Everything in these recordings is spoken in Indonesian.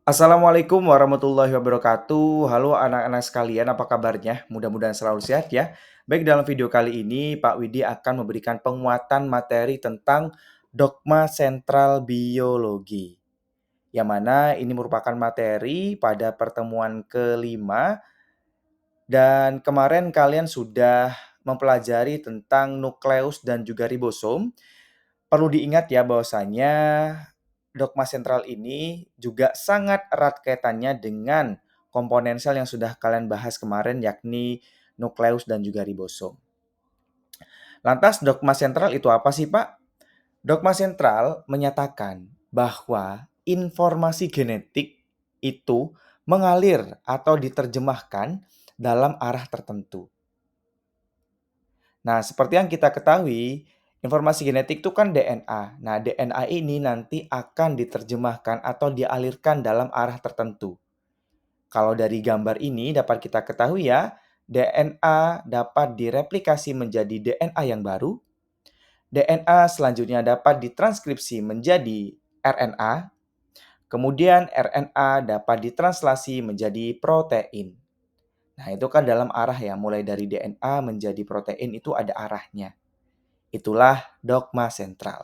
Assalamualaikum warahmatullahi wabarakatuh. Halo anak-anak sekalian, apa kabarnya? Mudah-mudahan selalu sehat ya. Baik, dalam video kali ini Pak Widi akan memberikan penguatan materi tentang dogma sentral biologi. Yang mana ini merupakan materi pada pertemuan kelima dan kemarin kalian sudah mempelajari tentang nukleus dan juga ribosom. Perlu diingat ya bahwasanya dogma sentral ini juga sangat erat kaitannya dengan komponen sel yang sudah kalian bahas kemarin yakni nukleus dan juga ribosom. Lantas dogma sentral itu apa sih, Pak? Dogma sentral menyatakan bahwa informasi genetik itu mengalir atau diterjemahkan dalam arah tertentu. Nah, seperti yang kita ketahui, informasi genetik itu kan DNA. Nah, DNA ini nanti akan diterjemahkan atau dialirkan dalam arah tertentu. Kalau dari gambar ini dapat kita ketahui ya, DNA dapat direplikasi menjadi DNA yang baru. DNA selanjutnya dapat ditranskripsi menjadi RNA. Kemudian RNA dapat ditranslasi menjadi protein. Nah, itu kan dalam arah ya, mulai dari DNA menjadi protein itu ada arahnya. Itulah dogma sentral.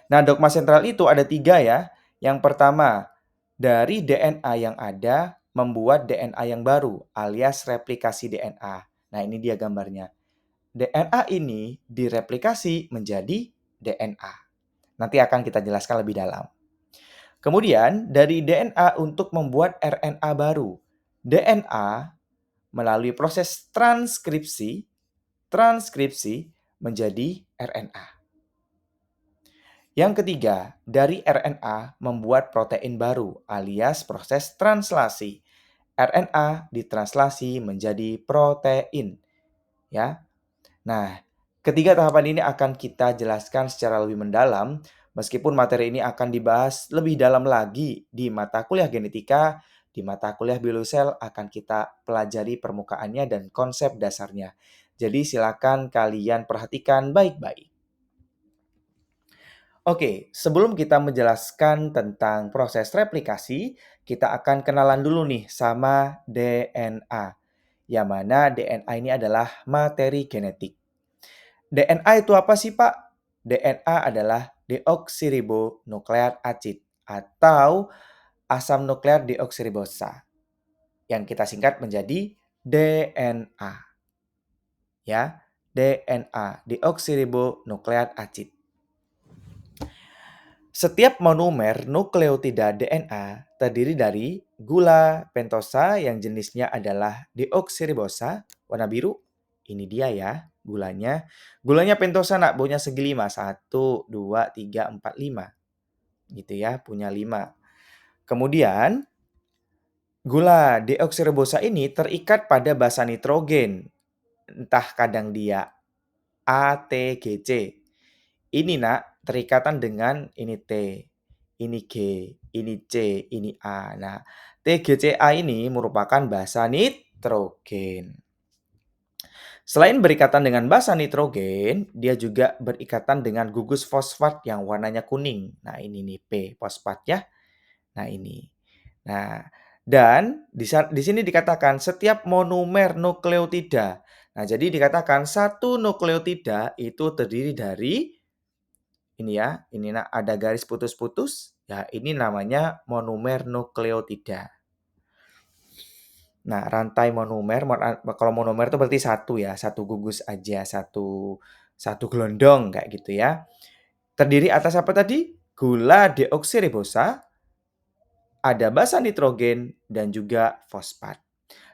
Nah, dogma sentral itu ada 3 ya. Yang pertama, dari DNA yang ada membuat DNA yang baru alias replikasi DNA. Nah, ini dia gambarnya. DNA ini direplikasi menjadi DNA. Nanti akan kita jelaskan lebih dalam. Kemudian, dari DNA untuk membuat RNA baru. DNA melalui proses transkripsi menjadi RNA. Yang ketiga, dari RNA membuat protein baru alias proses translasi. RNA ditranslasi menjadi protein, ya. Nah, ketiga tahapan ini akan kita jelaskan secara lebih mendalam meskipun materi ini akan dibahas lebih dalam lagi di mata kuliah genetika, di mata kuliah biosel akan kita pelajari permukaannya dan konsep dasarnya. Jadi silakan kalian perhatikan baik-baik. Oke, sebelum kita menjelaskan tentang proses replikasi, kita akan kenalan dulu nih sama DNA. Yang mana DNA ini adalah materi genetik. DNA itu apa sih, Pak? DNA adalah deoksiribonukleat acid atau asam nukleat deoksiribosa yang kita singkat menjadi DNA. Ya, DNA, deoksiribonukleat acid. Setiap monomer nukleotida DNA terdiri dari gula pentosa yang jenisnya adalah deoksiribosa, warna biru. Ini dia ya gulanya. Gulanya pentosa nak punya segi 5. 1, 2, 3, 4, 5. Gitu ya, punya 5. Kemudian gula deoksiribosa ini terikat pada basa nitrogen. Entah kadang dia ATGC. Ini nak, terikatan dengan ini T, ini G, ini C, ini A. Nah, TGCA ini merupakan basa nitrogen. Selain berikatan dengan basa nitrogen, dia juga berikatan dengan gugus fosfat yang warnanya kuning. Nah, ini nih P, fosfat ya. Nah, ini. Nah, dan di sini dikatakan setiap monomer nukleotida. Nah, jadi dikatakan satu nukleotida itu terdiri dari ini ya, ini ada garis putus-putus, ya ini namanya monomer nukleotida. Nah, rantai monomer, kalau monomer itu berarti satu ya, satu gugus aja, satu gelondong kayak gitu ya. Terdiri atas apa tadi? Gula deoksiribosa, ada basa nitrogen, dan juga fosfat.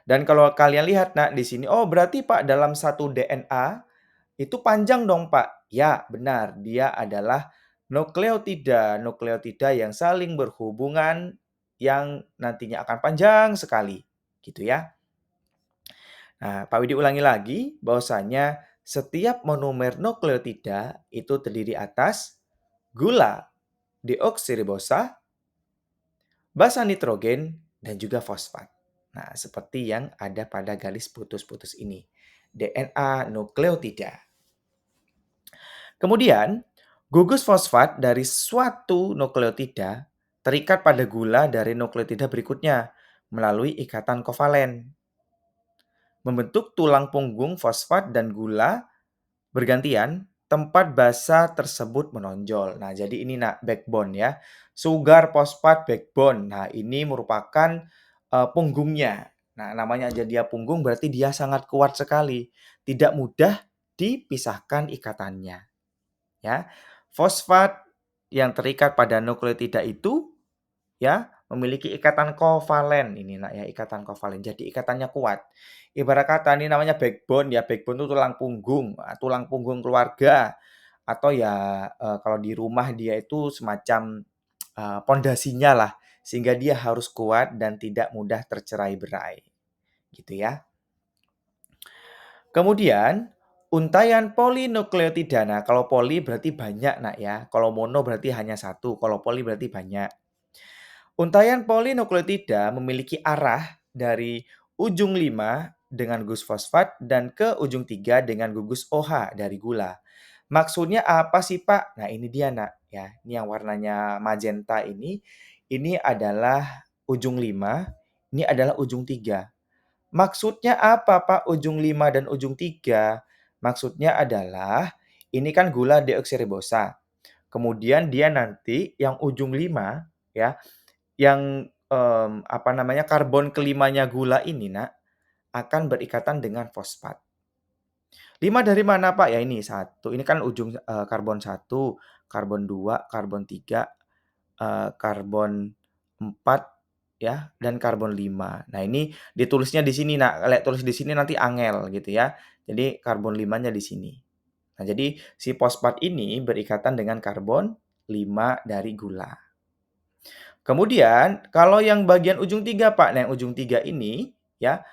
Dan kalau kalian lihat, nah di sini, oh berarti Pak dalam satu DNA itu panjang dong Pak. Ya, benar. Dia adalah nukleotida. Nukleotida yang saling berhubungan yang nantinya akan panjang sekali. Gitu ya. Nah, Pak Widi ulangi lagi bahwasanya setiap monomer nukleotida itu terdiri atas gula deoksiribosa, basa nitrogen, dan juga fosfat. Nah, seperti yang ada pada garis putus-putus ini. DNA nukleotida. Kemudian, gugus fosfat dari suatu nukleotida terikat pada gula dari nukleotida berikutnya melalui ikatan kovalen, membentuk tulang punggung fosfat dan gula bergantian, tempat basa tersebut menonjol. Nah, jadi ini nak backbone ya. Sugar fosfat backbone. Nah, ini merupakan punggungnya. Nah, namanya aja dia punggung berarti dia sangat kuat sekali. Tidak mudah dipisahkan ikatannya, ya. Fosfat yang terikat pada nukleotida itu ya, memiliki ikatan kovalen ini nak ya, ikatan kovalen. Jadi ikatannya kuat. Ibarat kata ini namanya backbone ya, backbone itu tulang punggung keluarga atau ya kalau di rumah dia itu semacam pondasinya lah sehingga dia harus kuat dan tidak mudah tercerai-berai. Gitu ya. Kemudian untaian polinukleotida. Nah, kalau poli berarti banyak nak ya. Kalau mono berarti hanya satu, kalau poli berarti banyak. Untaian polinukleotida memiliki arah dari ujung 5 dengan gugus fosfat dan ke ujung 3 dengan gugus OH dari gula. Maksudnya apa sih, Pak? Nah, ini dia, Nak, ya. Ini yang warnanya magenta ini adalah ujung 5, ini adalah ujung 3. Maksudnya apa, Pak, ujung 5 dan ujung 3? Maksudnya adalah ini kan gula deoksiribosa. Kemudian dia nanti yang ujung 5 ya, yang, karbon kelimanya gula ini, Nak, akan berikatan dengan fosfat. 5 dari mana, Pak? Ya ini, satu. Ini kan ujung, karbon 1, karbon 2, karbon 3, karbon 4, ya, dan karbon 5. Nah, ini ditulisnya di sini, Nak. Lek tulis di sini nanti angel gitu ya. Jadi karbon 5-nya di sini. Nah, jadi si fosfat ini berikatan dengan karbon 5 dari gula. Kemudian kalau yang bagian ujung 3 Pak, nah yang ujung 3 ini ya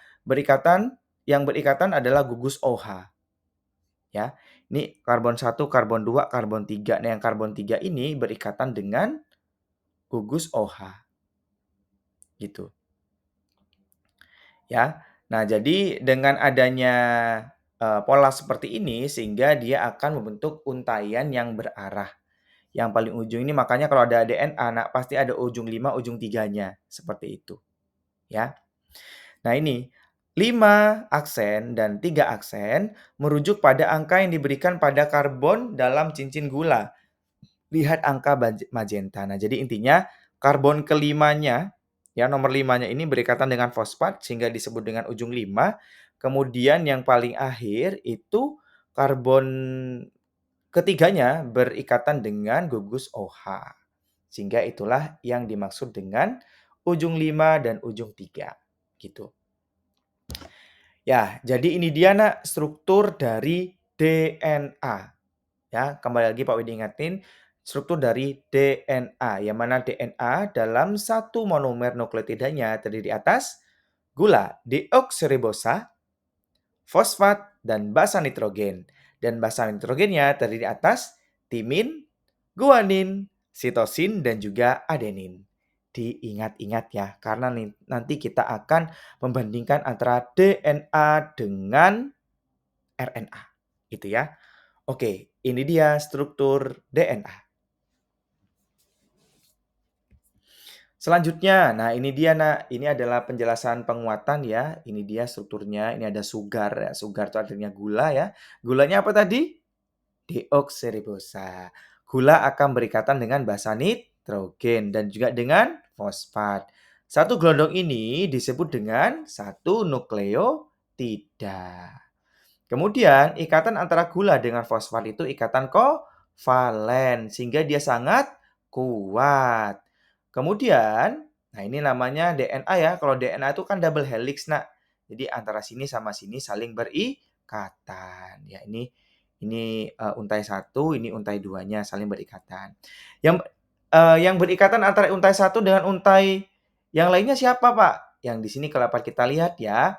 yang berikatan adalah gugus OH ya. Ini karbon 1, karbon 2, karbon 3. Nah yang karbon 3 ini berikatan dengan gugus OH gitu ya. Nah jadi dengan adanya pola seperti ini sehingga dia akan membentuk untaian yang berarah. Yang paling ujung ini makanya kalau ada DNA, nah pasti ada ujung 5, ujung 3-nya, seperti itu, ya. Nah ini, 5 aksen dan 3 aksen merujuk pada angka yang diberikan pada karbon dalam cincin gula. Lihat angka magenta. Nah jadi intinya karbon kelimanya, ya nomor 5-nya ini berikatan dengan fosfat sehingga disebut dengan ujung 5. Kemudian yang paling akhir itu karbon ketiganya berikatan dengan gugus OH. Sehingga itulah yang dimaksud dengan ujung 5 dan ujung 3. Gitu. Ya, jadi ini dia nak struktur dari DNA. Ya, kembali lagi Pak Widi ingatin struktur dari DNA. Yang mana DNA dalam satu monomer nukleotidanya terdiri atas gula deoksiribosa, fosfat, dan basa nitrogen. Dan basa nitrogennya terdiri atas timin, guanin, sitosin, dan juga adenin. Diingat-ingat ya, karena nanti kita akan membandingkan antara DNA dengan RNA. Gitu ya. Oke, ini dia struktur DNA. Selanjutnya, nah ini dia nak, ini adalah penjelasan penguatan ya. Ini dia strukturnya, ini ada sugar ya. Sugar itu artinya gula ya. Gulanya apa tadi? Deoksiribosa. Gula akan berikatan dengan basa nitrogen dan juga dengan fosfat. Satu gelondong ini disebut dengan satu nukleotida. Kemudian ikatan antara gula dengan fosfat itu ikatan kovalen sehingga dia sangat kuat. Kemudian, nah ini namanya DNA ya. Kalau DNA itu kan double helix, Nak. Jadi antara sini sama sini saling berikatan. Ya, ini untai 1, ini untai 2-nya saling berikatan. Yang berikatan antara untai 1 dengan untai yang lainnya siapa, Pak? Yang di sini kalau dapat kita lihat ya,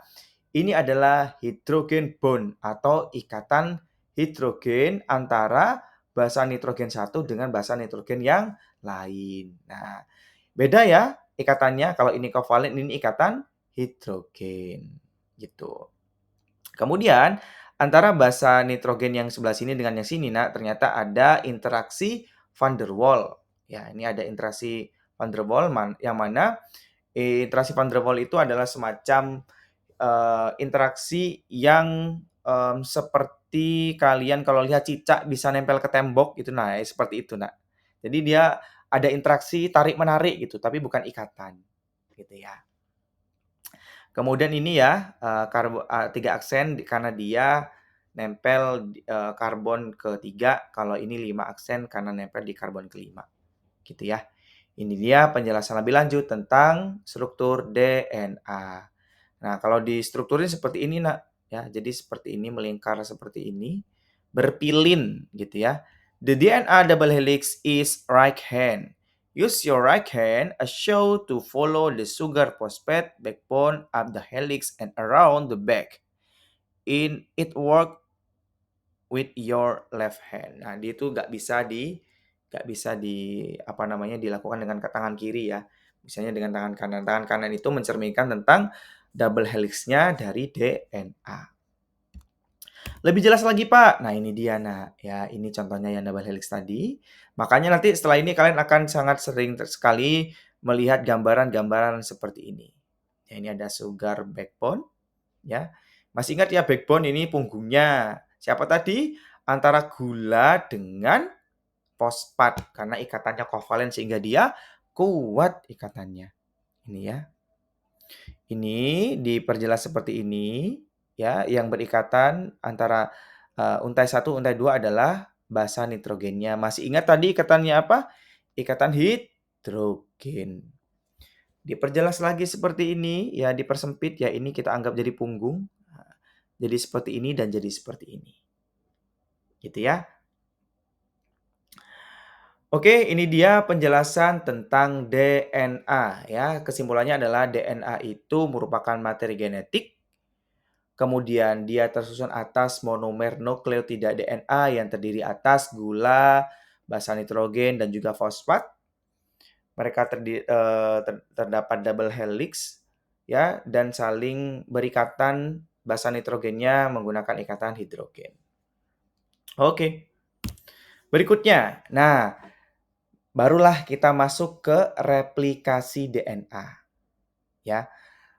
ini adalah hidrogen bond atau ikatan hidrogen antara basa nitrogen 1 dengan basa nitrogen yang lain. Nah, beda ya ikatannya. Kalau ini kovalen, ini ikatan hidrogen. Gitu. Kemudian, antara basa nitrogen yang sebelah sini dengan yang sini, nah ternyata ada interaksi van der Waals. Ya, ini ada interaksi van der Waals yang mana interaksi van der Waals itu adalah semacam interaksi yang seperti kalian kalau lihat cicak bisa nempel ke tembok gitu, nah seperti itu, Nak. Jadi dia ada interaksi tarik-menarik gitu, tapi bukan ikatan, gitu ya. Kemudian ini ya, 3 aksen karena dia nempel karbon ketiga, kalau ini 5 aksen karena nempel di karbon kelima, gitu ya. Ini dia penjelasan lebih lanjut tentang struktur DNA. Nah, kalau distrukturin seperti ini, Nak, ya. Jadi seperti ini, melingkar seperti ini, berpilin gitu ya. The DNA double helix is right hand. Use your right hand as show to follow the sugar phosphate backbone up the helix and around the back. In it work with your left hand. Nah, dia itu nggak bisa di apa namanya dilakukan dengan tangan kiri ya. Misalnya dengan tangan kanan. Tangan kanan itu mencerminkan tentang double helix-nya dari DNA. Lebih jelas lagi, Pak. Nah, ini dia, Nak. Ya, ini contohnya yang double helix tadi. Makanya nanti setelah ini kalian akan sangat sering sekali melihat gambaran-gambaran seperti ini. Ya, ini ada sugar backbone, ya. Masih ingat ya backbone ini punggungnya. Siapa tadi? Antara gula dengan fosfat karena ikatannya kovalen sehingga dia kuat ikatannya. Ini ya. Ini diperjelas seperti ini ya, yang berikatan antara untai 1, untai 2 adalah basa nitrogennya. Masih ingat tadi ikatannya apa? Ikatan hidrogen. Diperjelas lagi seperti ini ya, dipersempit ya, ini kita anggap jadi punggung. Jadi seperti ini dan jadi seperti ini. Gitu ya. Oke, ini dia penjelasan tentang DNA ya. Kesimpulannya adalah DNA itu merupakan materi genetik. Kemudian dia tersusun atas monomer nukleotida DNA yang terdiri atas gula, basa nitrogen dan juga fosfat. Mereka terdapat double helix ya dan saling berikatan basa nitrogennya menggunakan ikatan hidrogen. Oke. Berikutnya. Nah, barulah kita masuk ke replikasi DNA. Ya.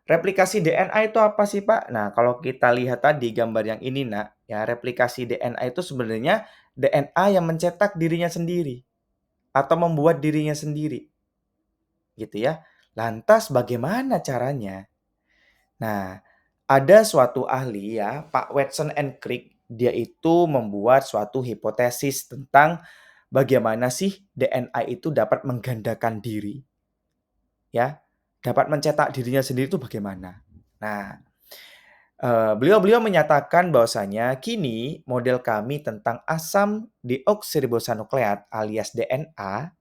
Replikasi DNA itu apa sih, Pak? Nah, kalau kita lihat tadi gambar yang ini, Nak, ya replikasi DNA itu sebenarnya DNA yang mencetak dirinya sendiri atau membuat dirinya sendiri. Gitu ya. Lantas bagaimana caranya? Nah, ada suatu ahli ya, Pak Watson and Crick, dia itu membuat suatu hipotesis tentang bagaimana sih DNA itu dapat menggandakan diri. Ya, dapat mencetak dirinya sendiri itu bagaimana? Nah, beliau menyatakan bahwasanya kini model kami tentang asam deoksiribosonukleat alias DNA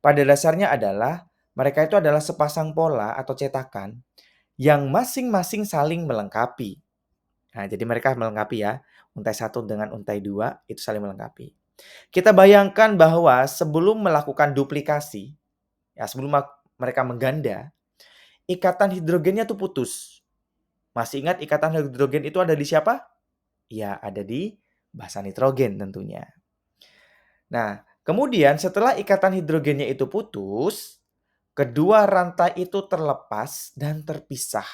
pada dasarnya adalah mereka itu adalah sepasang pola atau cetakan yang masing-masing saling melengkapi. Nah, jadi mereka melengkapi ya. Untai 1 dengan untai 2 itu saling melengkapi. Kita bayangkan bahwa sebelum melakukan duplikasi, ya sebelum mereka mengganda, ikatan hidrogennya tuh putus. Masih ingat ikatan hidrogen itu ada di siapa? Ya, ada di basa nitrogen tentunya. Nah, kemudian setelah ikatan hidrogennya itu putus, kedua rantai itu terlepas dan terpisah.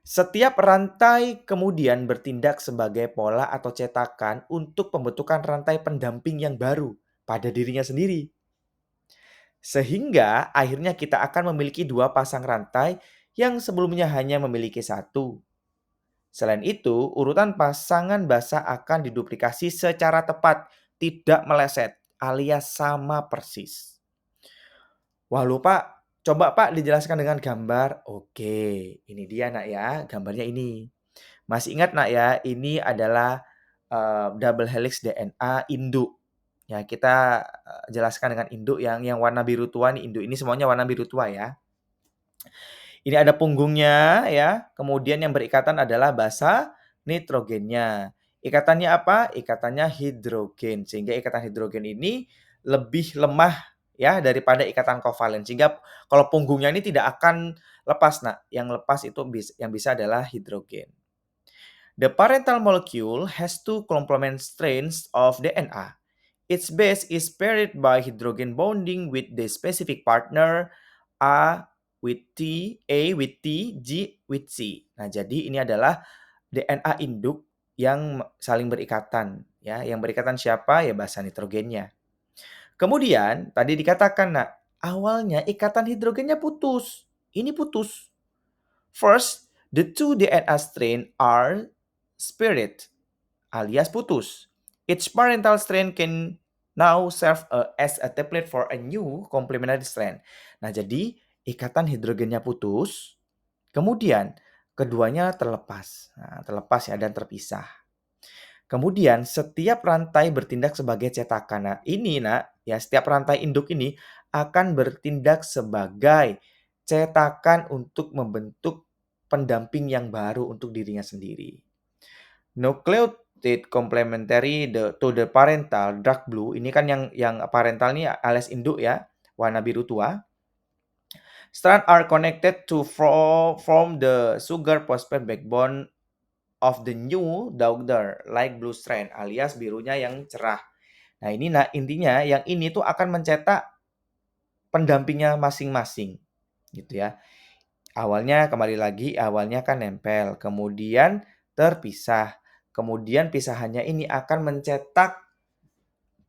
Setiap rantai kemudian bertindak sebagai pola atau cetakan untuk pembentukan rantai pendamping yang baru pada dirinya sendiri. Sehingga akhirnya kita akan memiliki dua pasang rantai yang sebelumnya hanya memiliki satu. Selain itu, urutan pasangan basa akan diduplikasi secara tepat, tidak meleset, alias sama persis. Wah lupa, coba Pak dijelaskan dengan gambar. Oke, ini dia Nak ya, gambarnya ini. Masih ingat Nak ya, ini adalah double helix DNA induk. Ya, kita jelaskan dengan induk yang warna biru tua nih, induk ini semuanya warna biru tua ya. Ini ada punggungnya ya, kemudian yang berikatan adalah basa nitrogennya. Ikatannya apa? Ikatannya hidrogen. Sehingga ikatan hidrogen ini lebih lemah ya daripada ikatan kovalen. Sehingga kalau punggungnya ini tidak akan lepas, Nak. Yang lepas itu yang bisa adalah hidrogen. The parental molecule has two complement strands of DNA. Its base is paired by hydrogen bonding with the specific partner A with T, A with T, G with C. Nah, jadi ini adalah DNA induk yang saling berikatan, ya. Yang berikatan siapa? Ya basa nitrogennya. Kemudian tadi dikatakan, nah, awalnya ikatan hidrogennya putus. Ini putus. First, the two DNA strain are split alias putus. Each parental strain can now serve as a template for a new complementary strain. Nah, jadi ikatan hidrogennya putus, kemudian keduanya terlepas. Nah, terlepas ya dan terpisah. Kemudian setiap rantai bertindak sebagai cetakan. Nah, ini nak, ya setiap rantai induk ini akan bertindak sebagai cetakan untuk membentuk pendamping yang baru untuk dirinya sendiri. Nucleotide complementary to the parental dark blue, ini kan yang parental ini alias induk ya, warna biru tua. Strand are connected to form the sugar phosphate backbone of the new daughter light blue strand alias birunya yang cerah. Nah, ini nah intinya yang ini tuh akan mencetak pendampingnya masing-masing gitu ya. Awalnya kembali lagi awalnya kan nempel, kemudian terpisah. Kemudian pisahannya ini akan mencetak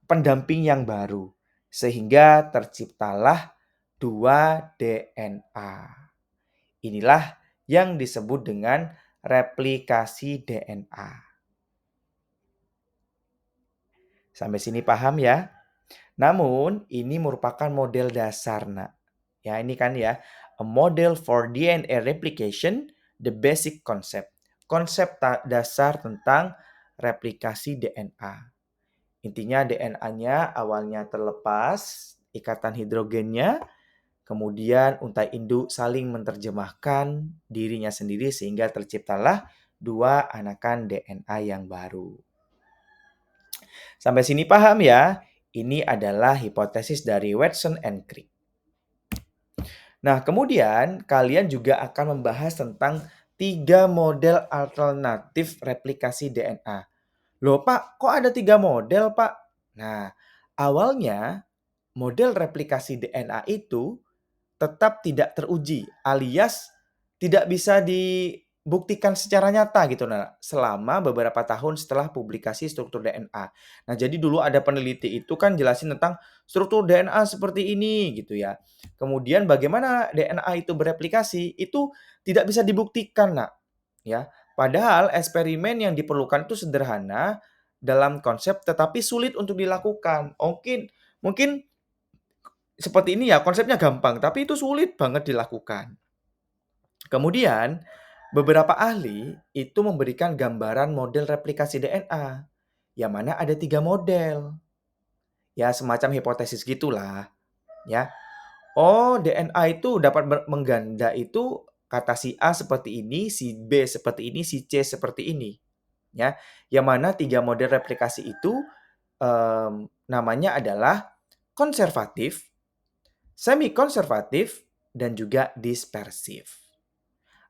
pendamping yang baru sehingga terciptalah dua DNA. Inilah yang disebut dengan replikasi DNA. Sampai sini paham ya? Namun, ini merupakan model dasar, Nak. Ya, ini kan ya, a model for DNA replication, the basic concept. Konsep dasar tentang replikasi DNA. Intinya DNA-nya awalnya terlepas, ikatan hidrogennya, kemudian untai induk saling menerjemahkan dirinya sendiri sehingga terciptalah dua anakan DNA yang baru. Sampai sini paham ya? Ini adalah hipotesis dari Watson and Crick. Nah, kemudian kalian juga akan membahas tentang 3 model alternatif replikasi DNA. Loh Pak, kok ada 3 model Pak? Nah, awalnya model replikasi DNA itu tetap tidak teruji alias tidak bisa dibuktikan secara nyata gitu nah selama beberapa tahun setelah publikasi struktur DNA. Nah, jadi dulu ada peneliti itu kan jelasin tentang struktur DNA seperti ini gitu ya. Kemudian bagaimana DNA itu bereplikasi itu tidak bisa dibuktikan, Nak, ya. Padahal eksperimen yang diperlukan itu sederhana dalam konsep tetapi sulit untuk dilakukan. Mungkin seperti ini ya, konsepnya gampang, tapi itu sulit banget dilakukan. Kemudian, beberapa ahli itu memberikan gambaran model replikasi DNA, yang mana ada 3 model. Ya, semacam hipotesis gitulah, ya. Oh, DNA itu dapat mengganda itu kata si A seperti ini, si B seperti ini, si C seperti ini, ya. Yang mana 3 model replikasi itu namanya adalah konservatif, semi konservatif, dan juga dispersif.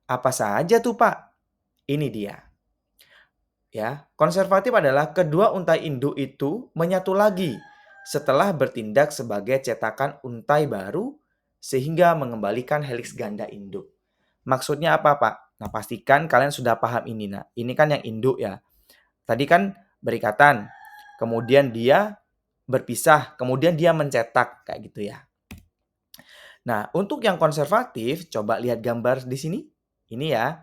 Apa saja tuh, Pak? Ini dia. Ya, konservatif adalah kedua untai induk itu menyatu lagi setelah bertindak sebagai cetakan untai baru sehingga mengembalikan heliks ganda induk. Maksudnya apa, Pak? Nah, pastikan kalian sudah paham ini, nah. Ini kan yang induk ya. Tadi kan berikatan, kemudian dia berpisah, kemudian dia mencetak kayak gitu ya. Nah, untuk yang konservatif, coba lihat gambar di sini. Ini ya.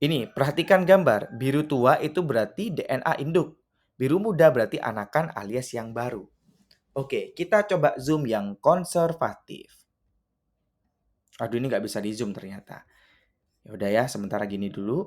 Ini, perhatikan gambar. Biru tua itu berarti DNA induk. Biru muda berarti anakan alias yang baru. Oke, kita coba zoom yang konservatif. Aduh, ini nggak bisa di zoom ternyata. Ya udah ya, sementara gini dulu.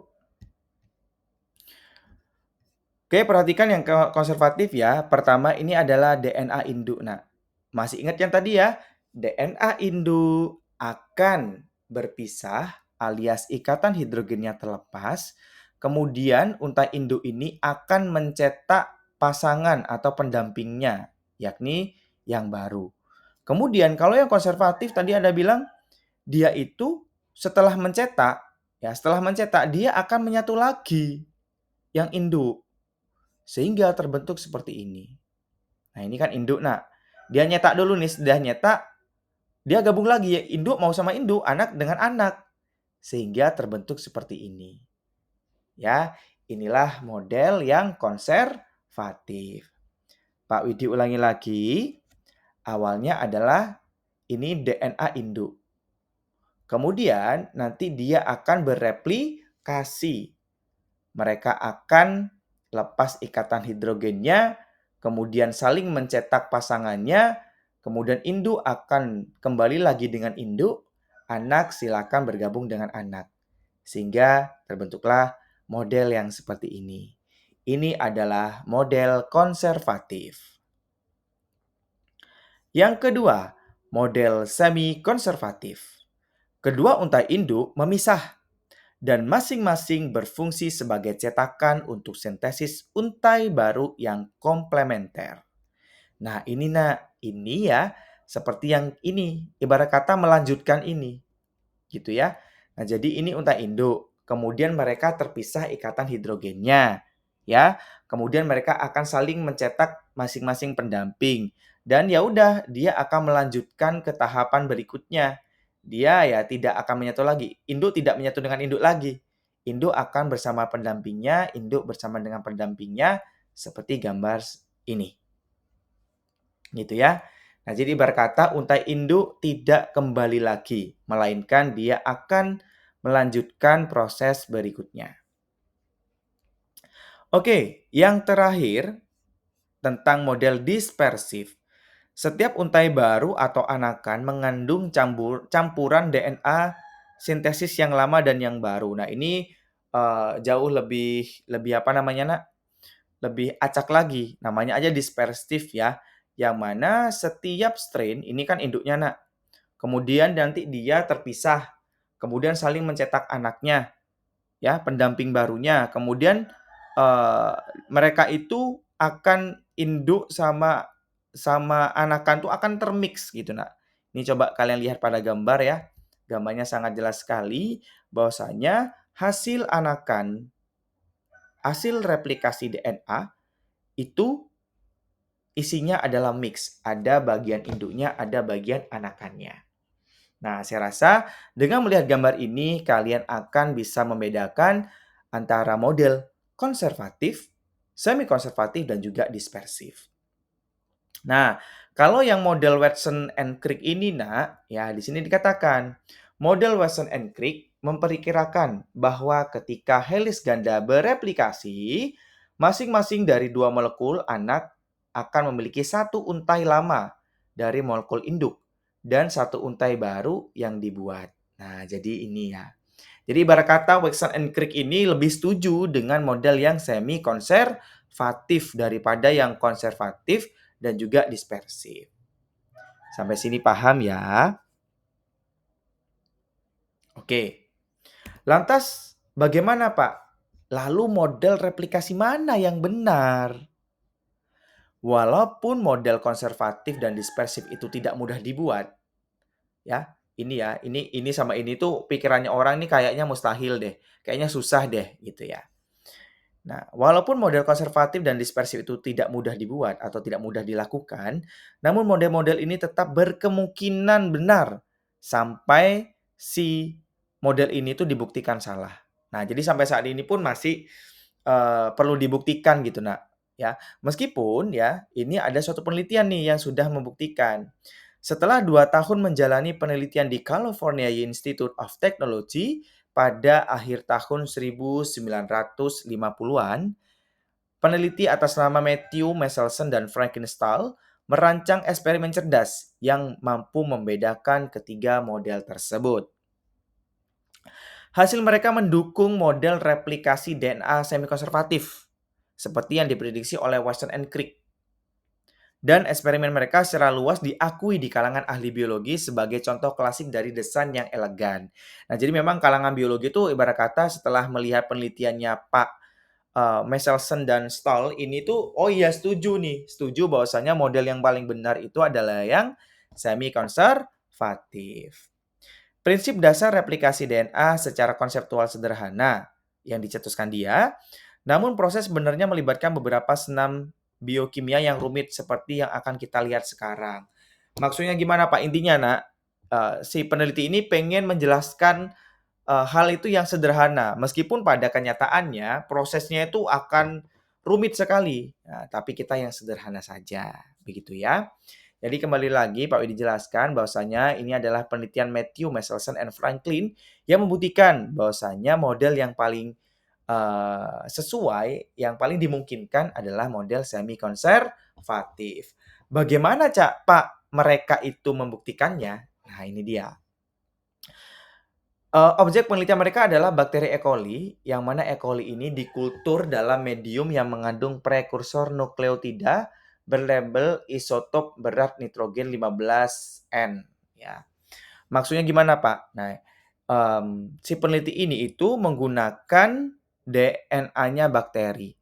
Oke, perhatikan yang konservatif ya. Pertama ini adalah DNA induk. Nah, masih ingat yang tadi ya? DNA induk akan berpisah alias ikatan hidrogennya terlepas. Kemudian untai induk ini akan mencetak pasangan atau pendampingnya, yakni yang baru. Kemudian kalau yang konservatif tadi ada bilang dia itu setelah mencetak, ya setelah mencetak dia akan menyatu lagi yang induk. Sehingga terbentuk seperti ini. Nah, ini kan induk, Nak. Dia nyetak dulu nih, sudah nyetak, dia gabung lagi ya, induk mau sama induk, anak dengan anak. Sehingga terbentuk seperti ini. Ya, inilah model yang konservatif. Pak Widi ulangi lagi. Awalnya adalah ini DNA induk. Kemudian nanti dia akan bereplikasi. Mereka akan lepas ikatan hidrogennya, kemudian saling mencetak pasangannya, kemudian induk akan kembali lagi dengan induk, anak silakan bergabung dengan anak. Sehingga terbentuklah model yang seperti ini. Ini adalah model konservatif. Yang kedua, model semi-konservatif. Kedua untai induk memisah dan masing-masing berfungsi sebagai cetakan untuk sintesis untai baru yang komplementer. Nah, ini ya seperti yang ini, ibarat kata melanjutkan ini, gitu ya. Nah, jadi ini untai induk, kemudian mereka terpisah ikatan hidrogennya, ya. Kemudian mereka akan saling mencetak masing-masing pendamping dan ya udah dia akan melanjutkan ke tahapan berikutnya. Dia ya tidak akan menyatu lagi. Induk tidak menyatu dengan induk lagi. Induk akan bersama pendampingnya, induk bersama dengan pendampingnya seperti gambar ini. Gitu ya. Nah, jadi ibarat kata untai induk tidak kembali lagi, melainkan dia akan melanjutkan proses berikutnya. Oke, yang terakhir tentang model dispersif. Setiap untai baru atau anakan mengandung campuran DNA sintesis yang lama dan yang baru. Nah, ini jauh lebih apa namanya, Nak? Lebih acak lagi. Namanya aja dispersif ya. Yang mana setiap strain ini kan induknya, Nak. Kemudian nanti dia terpisah. Kemudian saling mencetak anaknya, ya, pendamping barunya. Kemudian eh, mereka itu akan induk sama sama anakan tuh akan termix gitu, Nak. Ini coba kalian lihat pada gambar ya. Gambarnya sangat jelas sekali bahwasanya hasil anakan, hasil replikasi DNA itu isinya adalah mix. Ada bagian induknya, ada bagian anakannya. Nah, saya rasa dengan melihat gambar ini, kalian akan bisa membedakan antara model konservatif, semi-konservatif, dan juga dispersif. Nah, kalau yang model Watson and Crick ini, Nak, ya di sini dikatakan, model Watson and Crick memperkirakan bahwa ketika helix ganda bereplikasi, masing-masing dari dua molekul anak akan memiliki satu untai lama dari molekul induk dan satu untai baru yang dibuat. Nah, jadi ini ya. Jadi ibarat kata Watson and Crick ini lebih setuju dengan model yang semi konservatif daripada yang konservatif dan juga dispersif. Sampai sini paham ya? Oke. Lantas bagaimana, Pak? Lalu model replikasi mana yang benar? Walaupun model konservatif dan dispersif itu tidak mudah dibuat, ya. Ini sama ini tuh pikirannya orang nih kayaknya mustahil deh. Kayaknya susah deh gitu ya. Nah, walaupun model konservatif dan dispersif itu tidak mudah dibuat atau tidak mudah dilakukan, namun model-model ini tetap berkemungkinan benar sampai si model ini tuh dibuktikan salah. Nah, jadi sampai saat ini pun masih perlu dibuktikan gitu, Nak. Ya, meskipun ya ini ada suatu penelitian nih yang sudah membuktikan. Setelah 2 tahun menjalani penelitian di California Institute of Technology, pada akhir tahun 1950-an, peneliti atas nama Matthew Meselson dan Frankenstahl merancang eksperimen cerdas yang mampu membedakan ketiga model tersebut. Hasil mereka mendukung model replikasi DNA semi-konservatif, seperti yang diprediksi oleh Watson and Crick. Dan eksperimen mereka secara luas diakui di kalangan ahli biologi sebagai contoh klasik dari desain yang elegan. Nah, jadi memang kalangan biologi itu ibarat kata setelah melihat penelitiannya Pak Meselson dan Stahl ini tuh, oh iya setuju bahwasanya model yang paling benar itu adalah yang semi konservatif. Prinsip dasar replikasi DNA secara konseptual sederhana yang dicetuskan dia, namun proses sebenarnya melibatkan beberapa senam biokimia yang rumit seperti yang akan kita lihat sekarang. Maksudnya gimana Pak? Intinya Nak, si peneliti ini pengen menjelaskan hal itu yang sederhana, meskipun pada kenyataannya prosesnya itu akan rumit sekali. Nah, tapi kita yang sederhana saja, begitu ya. Jadi kembali lagi Pak Widi jelaskan bahwasanya ini adalah penelitian Matthew, Michelson, and Franklin yang membuktikan bahwasanya model yang paling sesuai, yang paling dimungkinkan adalah model semi konservatif. Bagaimana Pak mereka itu membuktikannya? Nah ini dia. Objek penelitian mereka adalah bakteri E. coli, yang mana E. coli ini dikultur dalam medium yang mengandung prekursor nukleotida berlabel isotop berat nitrogen 15N. Ya. Maksudnya gimana, Pak? Nah, si peneliti ini itu menggunakan DNA-nya bakteri.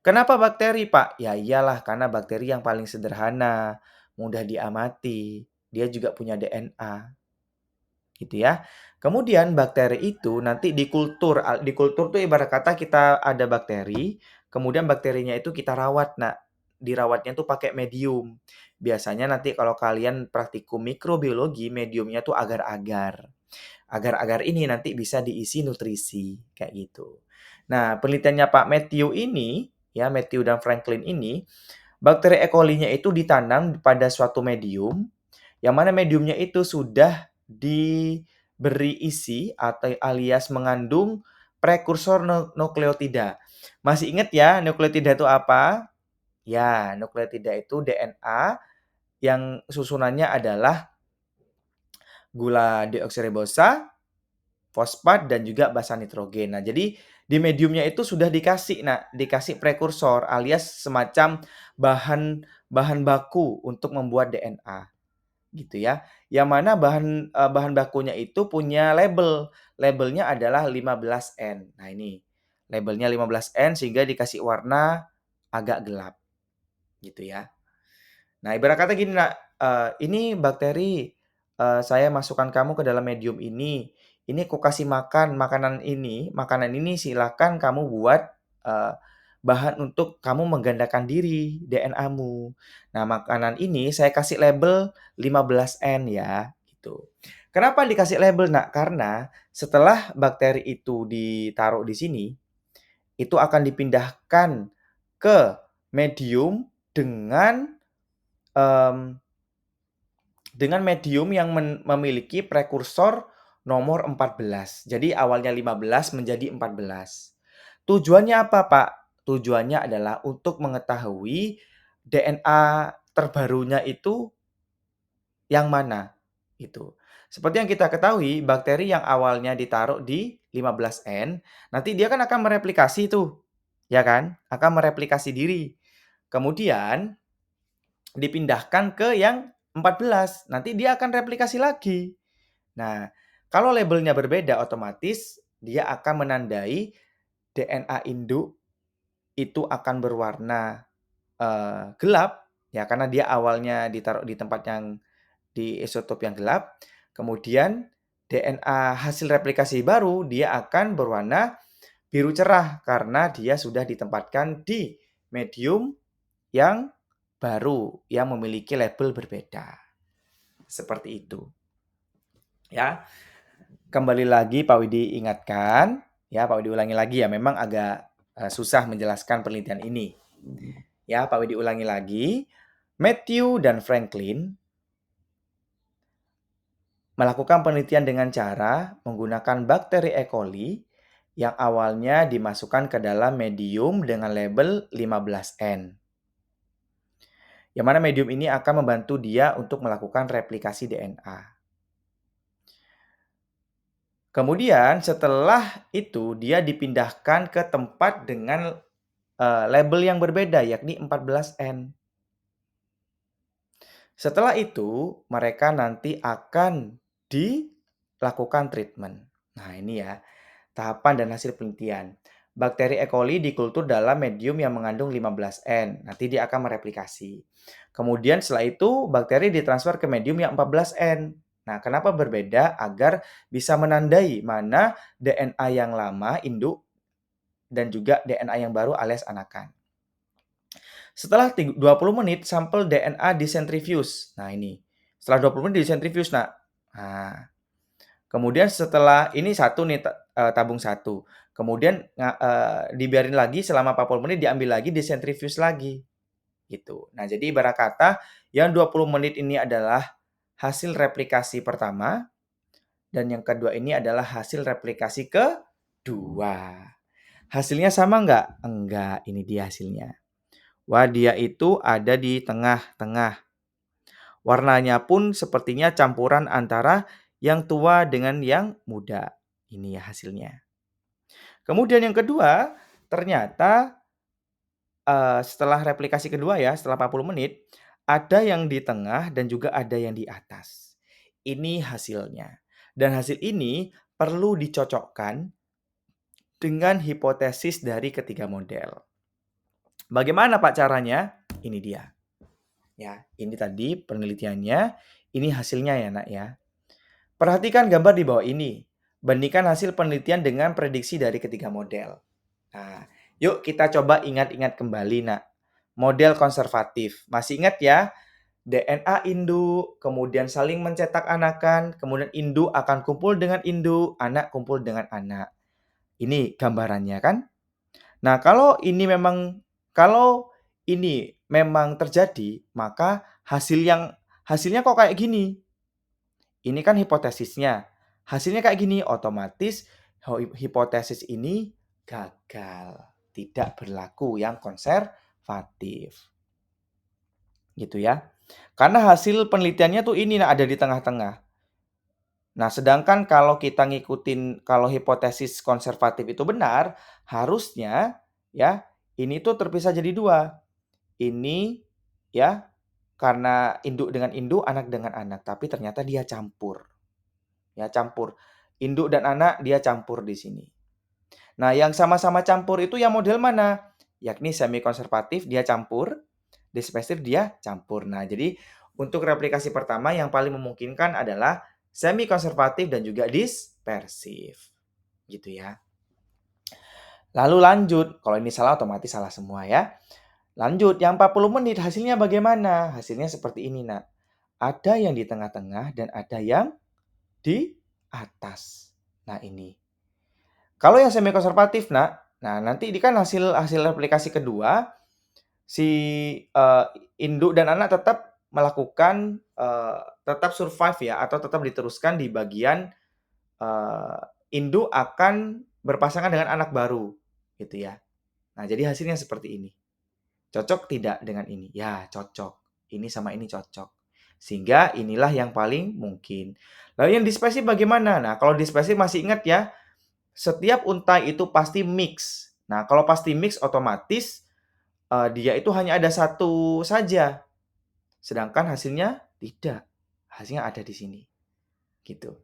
Kenapa bakteri, Pak? Ya iyalah, karena bakteri yang paling sederhana, mudah diamati, dia juga punya DNA. Gitu ya. Kemudian bakteri itu nanti dikultur. Dikultur tuh ibarat kata kita ada bakteri, kemudian bakterinya itu kita rawat, Nak. Dirawatnya tuh pakai medium. Biasanya nanti kalau kalian praktikum mikrobiologi, mediumnya tuh agar-agar. Agar-agar ini nanti bisa diisi nutrisi, kayak gitu. Nah, penelitiannya Pak Matthew ini, ya Matthew dan Franklin ini, bakteri E. coli-nya itu ditanam pada suatu medium yang mana mediumnya itu sudah diberi isi atau alias mengandung prekursor nukleotida. Masih ingat ya nukleotida itu apa? Ya, nukleotida itu DNA yang susunannya adalah gula deoksiribosa, fosfat, dan juga basa nitrogen. Nah, jadi di mediumnya itu sudah dikasih prekursor alias semacam bahan bahan baku untuk membuat DNA. Gitu ya. Yang mana bahan bakunya itu punya label. Labelnya adalah 15N. Nah ini, labelnya 15N sehingga dikasih warna agak gelap, gitu ya. Nah, ibarat kata gini, Nak, "Ini bakteri, saya masukkan kamu ke dalam medium ini. Ini aku kasih makan makanan ini silakan kamu buat, eee, bahan untuk kamu menggandakan diri, DNA-mu. Nah, makanan ini saya kasih label 15N ya," gitu. Kenapa dikasih label, Nak? Karena setelah bakteri itu ditaruh di sini, itu akan dipindahkan ke medium dengan Mmm, dengan medium yang memiliki prekursor nomor 14. Jadi awalnya 15 menjadi 14. Tujuannya apa, Pak? Tujuannya adalah untuk mengetahui DNA terbarunya itu yang mana, itu. Seperti yang kita ketahui, bakteri yang awalnya ditaruh di 15N, nanti dia kan akan mereplikasi tuh, ya kan? Akan mereplikasi diri. Kemudian dipindahkan ke yang 14, nanti dia akan replikasi lagi. Nah, kalau labelnya berbeda otomatis dia akan menandai DNA induk itu akan berwarna, gelap, ya karena dia awalnya ditaruh di tempat yang di isotop yang gelap, kemudian DNA hasil replikasi baru dia akan berwarna biru cerah karena dia sudah ditempatkan di medium yang baru, yang memiliki label berbeda. Seperti itu. Ya, kembali lagi Pak Widi ingatkan, ya Pak Widi ulangi lagi ya, memang agak susah menjelaskan penelitian ini. Ya, Pak Widi ulangi lagi. Matthew dan Franklin melakukan penelitian dengan cara menggunakan bakteri E. coli yang awalnya dimasukkan ke dalam medium dengan label 15N. Yang mana medium ini akan membantu dia untuk melakukan replikasi DNA. Kemudian setelah itu dia dipindahkan ke tempat dengan label yang berbeda yakni 14N. Setelah itu mereka nanti akan dilakukan treatment. Nah, ini ya tahapan dan hasil penelitian. Bakteri E. coli dikultur dalam medium yang mengandung 15N. Nanti dia akan mereplikasi. Kemudian setelah itu bakteri ditransfer ke medium yang 14N. Nah, kenapa berbeda? Agar bisa menandai mana DNA yang lama induk dan juga DNA yang baru alias anakan. Setelah 20 menit sampel DNA disentrifuge. Nah ini, setelah 20 menit disentrifuge, Nak. Nah, kemudian setelah ini satu nih, tabung satu. Kemudian dibiarin lagi selama 40 menit, diambil lagi, disentrifuge lagi. Gitu. Nah, jadi ibarat kata yang 20 menit ini adalah hasil replikasi pertama, dan yang kedua ini adalah hasil replikasi kedua. Hasilnya sama nggak? Enggak, ini dia hasilnya. Wah, dia itu ada di tengah-tengah. Warnanya pun sepertinya campuran antara yang tua dengan yang muda. Ini ya hasilnya. Kemudian yang kedua, ternyata setelah replikasi kedua ya, setelah 40 menit, ada yang di tengah dan juga ada yang di atas. Ini hasilnya. Dan hasil ini perlu dicocokkan dengan hipotesis dari ketiga model. Bagaimana Pak caranya? Ini dia. Ya, ini tadi penelitiannya, ini hasilnya ya Nak ya. Perhatikan gambar di bawah ini. Bandingkan hasil penelitian dengan prediksi dari ketiga model. Nah, yuk kita coba ingat-ingat kembali Nak. Model konservatif. Masih ingat ya? DNA induk, kemudian saling mencetak anakan, kemudian induk akan kumpul dengan induk, anak kumpul dengan anak. Ini gambarannya kan? Nah, kalau ini memang terjadi, maka hasilnya kok kayak gini. Ini kan hipotesisnya. Hasilnya kayak gini, otomatis hipotesis ini gagal. Tidak berlaku yang konservatif. Gitu ya. Karena hasil penelitiannya tuh ini ada di tengah-tengah. Nah, sedangkan kalau kita ngikutin kalau hipotesis konservatif itu benar, harusnya ya ini tuh terpisah jadi dua. Ini ya karena induk dengan induk, anak dengan anak, tapi ternyata dia campur. Ya, campur. Induk dan anak dia campur di sini. Nah, yang sama-sama campur itu yang model mana? Yakni semi konservatif dia campur, dispersif dia campur. Nah, jadi untuk replikasi pertama yang paling memungkinkan adalah semi konservatif dan juga dispersif. Gitu ya. Lalu lanjut, kalau ini salah otomatis salah semua ya. Lanjut, yang 40 menit hasilnya bagaimana? Hasilnya seperti ini, Nak. Ada yang di tengah-tengah dan ada yang di atas. Nah, ini. Kalau yang semi konservatif, nah nanti ini kan hasil replikasi kedua, si induk dan anak tetap melakukan tetap survive ya, atau tetap diteruskan di bagian induk akan berpasangan dengan anak baru, gitu ya. Nah, jadi hasilnya seperti ini. Cocok tidak dengan ini? Ya, cocok. Ini sama ini cocok. Sehingga inilah yang paling mungkin. Lalu yang dispersif bagaimana? Nah, kalau dispersif masih ingat ya, setiap untai itu pasti mix. Nah, kalau pasti mix otomatis dia itu hanya ada satu saja. Sedangkan hasilnya tidak. Hasilnya ada di sini. Gitu.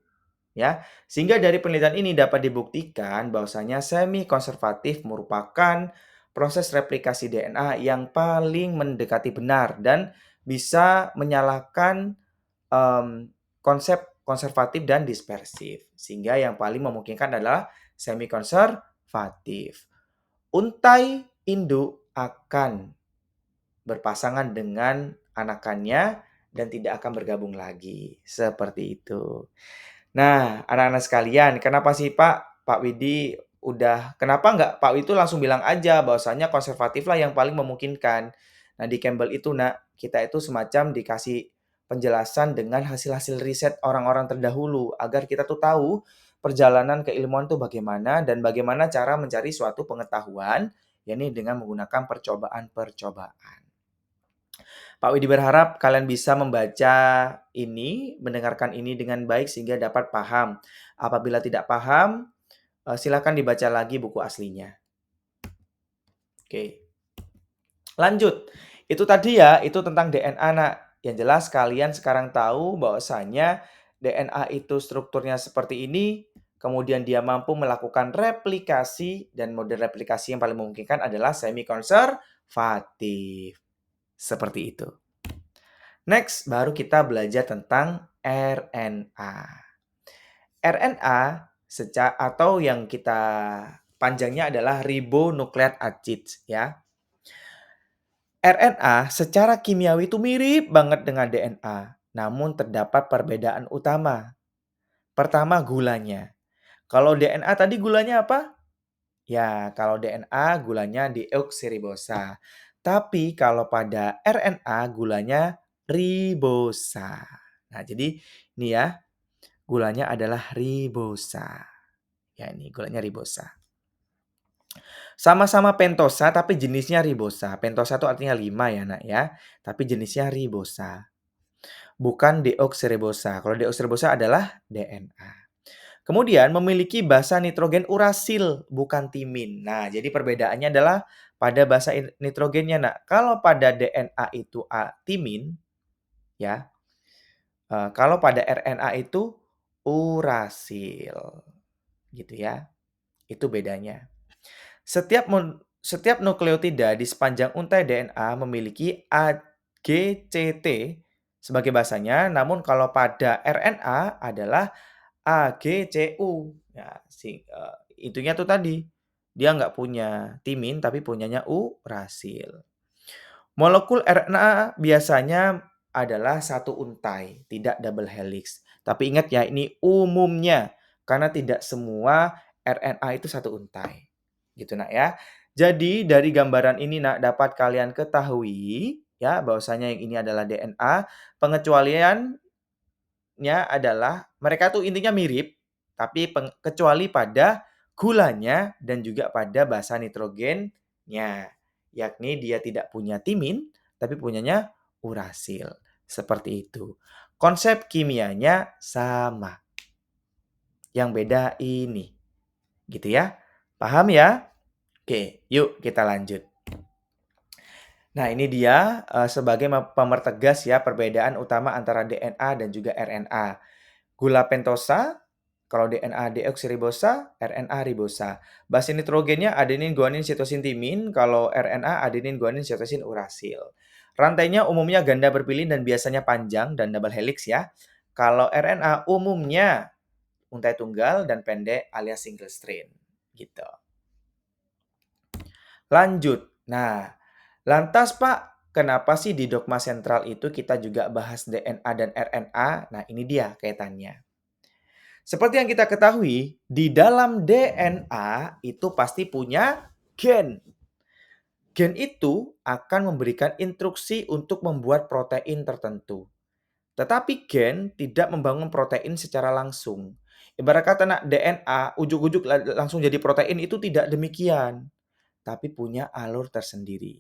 Ya, sehingga dari penelitian ini dapat dibuktikan bahwasanya semi konservatif merupakan proses replikasi DNA yang paling mendekati benar dan bisa menyalahkan konsep konservatif dan dispersif. Sehingga yang paling memungkinkan adalah semi konservatif. Untai induk akan berpasangan dengan anakannya dan tidak akan bergabung lagi. Seperti itu. Nah, anak-anak sekalian, kenapa sih Pak Widi kenapa nggak Pak Widi itu langsung bilang aja bahwasanya konservatif lah yang paling memungkinkan. Nah, di Campbell itu kita itu semacam dikasih penjelasan dengan hasil-hasil riset orang-orang terdahulu agar kita tuh tahu perjalanan keilmuan tuh bagaimana dan bagaimana cara mencari suatu pengetahuan, yakni dengan menggunakan percobaan-percobaan. Pak Widi berharap kalian bisa membaca ini, mendengarkan ini dengan baik sehingga dapat paham. Apabila tidak paham, silakan dibaca lagi buku aslinya. Oke. Lanjut. Itu tadi ya, itu tentang DNA, Nak. Yang jelas kalian sekarang tahu bahwasanya DNA itu strukturnya seperti ini, kemudian dia mampu melakukan replikasi dan model replikasi yang paling memungkinkan adalah semi konservatif. Seperti itu. Next, baru kita belajar tentang RNA. RNA atau yang kita panjangnya adalah ribonucleic acids ya. RNA secara kimiawi itu mirip banget dengan DNA, namun terdapat perbedaan utama. Pertama, gulanya. Kalau DNA tadi gulanya apa? Ya, kalau DNA gulanya deoksiribosa. Tapi kalau pada RNA gulanya ribosa. Nah, jadi ini ya, gulanya adalah ribosa. Ya, ini gulanya ribosa. Sama-sama pentosa tapi jenisnya ribosa. Pentosa itu artinya 5 ya, Nak ya. Tapi jenisnya ribosa, bukan deoksiribosa. Kalau deoksiribosa adalah DNA. Kemudian memiliki basa nitrogen urasil, bukan timin. Nah, jadi perbedaannya adalah pada basa nitrogennya, Nak. Kalau pada DNA itu timin, ya. Kalau pada RNA itu urasil, gitu ya. Itu bedanya. Setiap nukleotida di sepanjang untai DNA memiliki AGCT sebagai basanya, namun kalau pada RNA adalah AGCU. Ya, itunya tuh tadi, dia nggak punya timin tapi punyanya urasil. Molekul RNA biasanya adalah satu untai, tidak double helix. Tapi ingat ya, ini umumnya karena tidak semua RNA itu satu untai. Gitu Nak ya. Jadi dari gambaran ini Nak dapat kalian ketahui ya bahwasanya yang ini adalah DNA, pengecualiannya adalah mereka tuh intinya mirip tapi kecuali pada gulanya dan juga pada basa nitrogennya, yakni dia tidak punya timin tapi punyanya urasil. Seperti itu. Konsep kimianya sama. Yang beda ini. Gitu ya. Paham ya? Oke, yuk kita lanjut. Nah, ini dia sebagai pemertegas ya perbedaan utama antara DNA dan juga RNA. Gula pentosa, kalau DNA deoksiribosa, RNA ribosa. Basa nitrogennya adenin, guanin, sitosin, timin. Kalau RNA adenin, guanin, sitosin, urasil. Rantainya umumnya ganda berpilin dan biasanya panjang dan double helix ya. Kalau RNA umumnya untai tunggal dan pendek alias single strand. Gitu. Lanjut. Nah, lantas Pak, kenapa sih di dogma sentral itu kita juga bahas DNA dan RNA? Nah, ini dia kaitannya. Seperti yang kita ketahui, di dalam DNA itu pasti punya gen. Gen itu akan memberikan instruksi untuk membuat protein tertentu. Tetapi gen tidak membangun protein secara langsung. Ibarat kata nak DNA, ujuk-ujuk langsung jadi protein itu tidak demikian. Tapi punya alur tersendiri.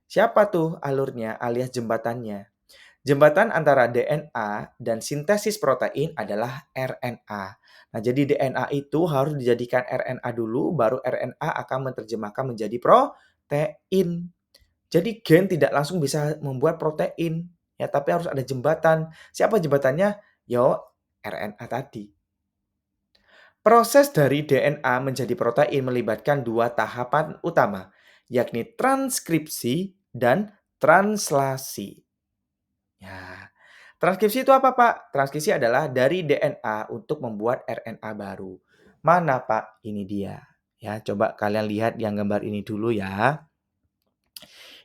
Siapa tuh alurnya alias jembatannya? Jembatan antara DNA dan sintesis protein adalah RNA. Nah, jadi DNA itu harus dijadikan RNA dulu, baru RNA akan menerjemahkan menjadi protein. Jadi gen tidak langsung bisa membuat protein, ya, tapi harus ada jembatan. Siapa jembatannya? Yo, RNA tadi. Proses dari DNA menjadi protein melibatkan dua tahapan utama, yakni transkripsi dan translasi. Ya, transkripsi itu apa, Pak? Transkripsi adalah dari DNA untuk membuat RNA baru. Mana, Pak? Ini dia. Ya, coba kalian lihat yang gambar ini dulu ya.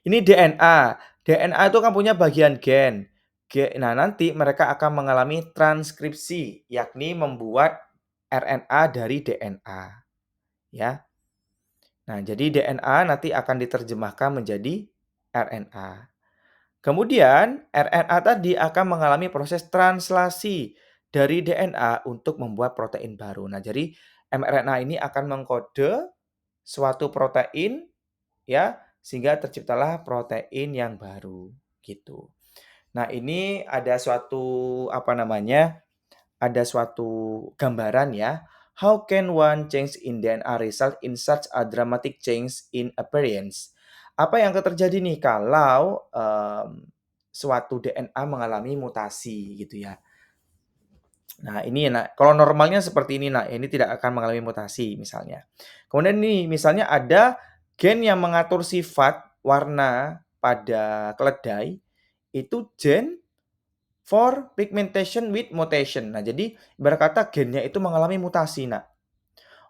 Ini DNA. DNA itu kan punya bagian gen. Nah, nanti mereka akan mengalami transkripsi, yakni membuat RNA dari DNA. Ya. Nah, jadi DNA nanti akan diterjemahkan menjadi RNA. Kemudian RNA tadi akan mengalami proses translasi dari DNA untuk membuat protein baru. Nah, jadi mRNA ini akan mengkode suatu protein ya sehingga terciptalah protein yang baru gitu. Nah, ini ada suatu apa namanya? Ada suatu gambaran ya. How can one change in DNA result in such a dramatic change in appearance? Apa yang akan terjadi nih kalau suatu DNA mengalami mutasi gitu ya. Nah, ini nah kalau normalnya seperti ini nah, ini tidak akan mengalami mutasi misalnya. Kemudian nih misalnya ada gen yang mengatur sifat warna pada keledai itu gen for pigmentation with mutation. Nah, jadi ibarat kata gennya itu mengalami mutasi, nah.